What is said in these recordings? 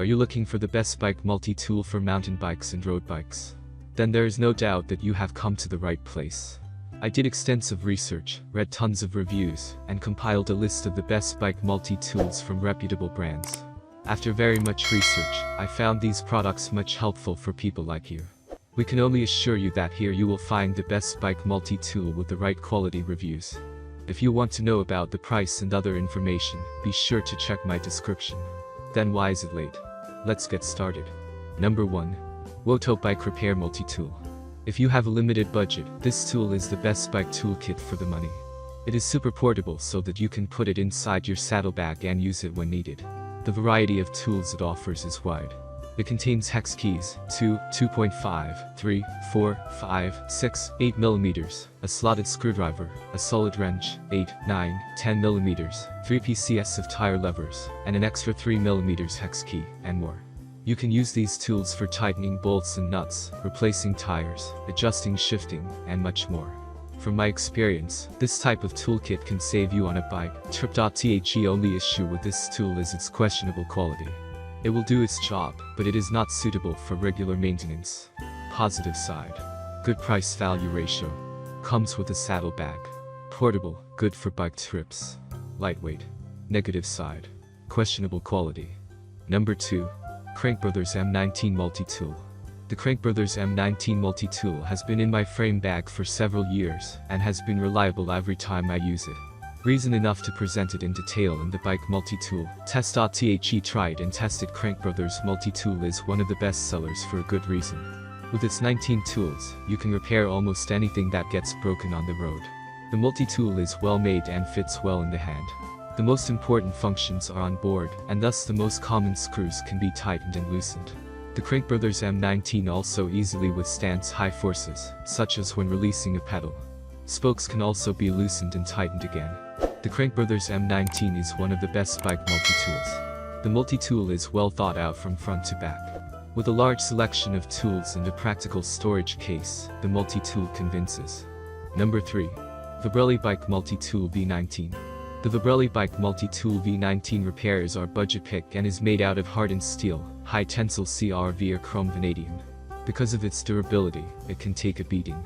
Are you looking for the best bike multi-tool for mountain bikes and road bikes? Then there is no doubt that you have come to the right place. I did extensive research, read tons of reviews, and compiled a list of the best bike multi-tools from reputable brands. After very much research, I found these products much helpful for people like you. We can only assure you that here you will find the best bike multi-tool with the right quality reviews. If you want to know about the price and other information, be sure to check my description. Then why is it late? Let's get started. Number 1. WOTOW Bike Repair Multi-Tool. If you have a limited budget, this tool is the best bike toolkit for the money. It is super portable so that you can put it inside your saddlebag and use it when needed. The variety of tools it offers is wide. It contains hex keys, 2, 2.5, 3, 4, 5, 6, 8 mm, a slotted screwdriver, a solid wrench, 8, 9, 10 mm, 3 PCS of tire levers, and an extra 3 mm hex key, and more. You can use these tools for tightening bolts and nuts, replacing tires, adjusting shifting, and much more. From my experience, this type of toolkit can save you on a bike trip. The only issue with this tool is its questionable quality. It will do its job, but it is not suitable for regular maintenance. Positive side. Good price-value ratio. Comes with a saddlebag. Portable, good for bike trips. Lightweight. Negative side. Questionable quality. Number 2. Crankbrothers M19 Multi-Tool. The Crankbrothers M19 Multi-Tool has been in my frame bag for several years, and has been reliable every time I use it. Reason enough to present it in detail in the Bike Multi-Tool Test. The tried and tested Crankbrothers Multi-Tool is one of the best sellers for a good reason. With its 19 tools, you can repair almost anything that gets broken on the road. The multi-tool is well made and fits well in the hand. The most important functions are on board, and thus the most common screws can be tightened and loosened. The Crankbrothers M19 also easily withstands high forces, such as when releasing a pedal. Spokes can also be loosened and tightened again. The Crankbrothers M19 is one of the best bike multi-tools. The multi-tool is well thought out from front to back. With a large selection of tools and a practical storage case, the multi-tool convinces. Number 3. Vibrelli Bike Multi-Tool V19. The Vibrelli Bike Multi-Tool V19 repairs our budget pick and is made out of hardened steel, high-tensile CRV or chrome vanadium. Because of its durability, it can take a beating.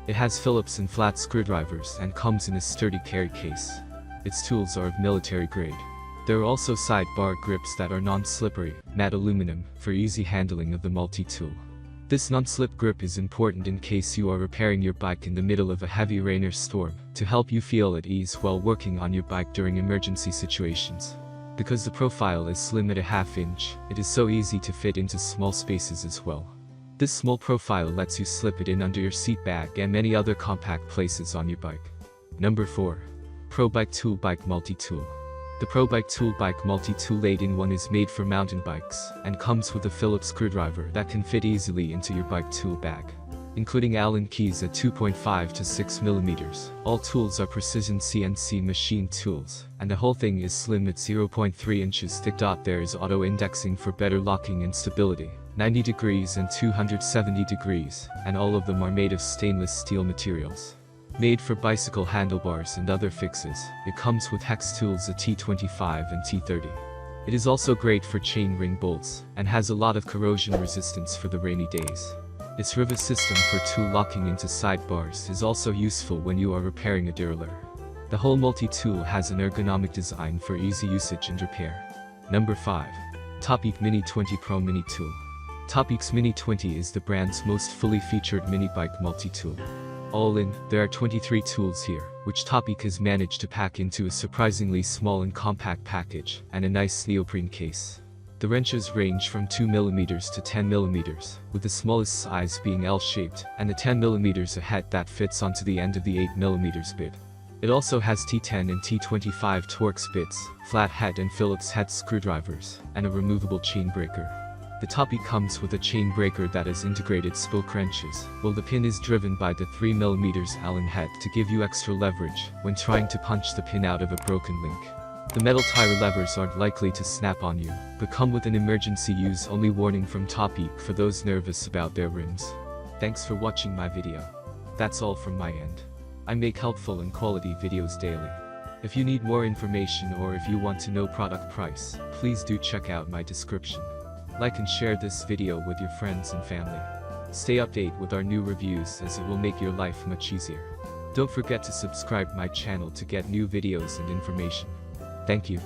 It has Phillips and flat screwdrivers and comes in a sturdy carry case. Its tools are of military grade. There are also sidebar grips that are non-slippery, matte aluminum, for easy handling of the multi-tool. This non-slip grip is important in case you are repairing your bike in the middle of a heavy rain or storm, to help you feel at ease while working on your bike during emergency situations. Because the profile is slim at a ½ inch, it is so easy to fit into small spaces as well. This small profile lets you slip it in under your seat bag and many other compact places on your bike. Number 4. Pro Bike Tool Bike Multi-Tool. The Pro Bike Tool Bike Multi-Tool 8-in-1 is made for mountain bikes, and comes with a Phillips screwdriver that can fit easily into your bike tool bag. Including Allen keys at 2.5 to 6 mm, all tools are precision CNC machine tools, and the whole thing is slim at 0.3 inches thick. There is auto indexing for better locking and stability. 90 degrees and 270 degrees, and all of them are made of stainless steel materials. Made for bicycle handlebars and other fixes, it comes with hex tools at T25 and T30. It is also great for chain ring bolts, and has a lot of corrosion resistance for the rainy days. Its rivet system for tool locking into sidebars is also useful when you are repairing a derailleur. The whole multi-tool has an ergonomic design for easy usage and repair. Number 5. Topeak Mini 20 Pro Mini Tool. Topeak's Mini 20 is the brand's most fully featured mini bike multi-tool. All in, there are 23 tools here, which Topeak has managed to pack into a surprisingly small and compact package, and a nice neoprene case. The wrenches range from 2 mm to 10 mm, with the smallest size being L-shaped, and the 10 mm a head that fits onto the end of the 8 mm bit. It also has T10 and T25 Torx bits, flat head and Phillips head screwdrivers, and a removable chain breaker. The Topeak comes with a chain breaker that has integrated spoke wrenches, while the pin is driven by the 3 mm Allen head to give you extra leverage when trying to punch the pin out of a broken link. The metal tire levers aren't likely to snap on you, but come with an emergency use only warning from Topeak for those nervous about their rims. Thanks for watching my video. That's all from my end. I make helpful and quality videos daily. If you need more information or if you want to know product price, please do check out my description. Like and share this video with your friends and family. Stay updated with our new reviews as it will make your life much easier. Don't forget to subscribe my channel to get new videos and information. Thank you.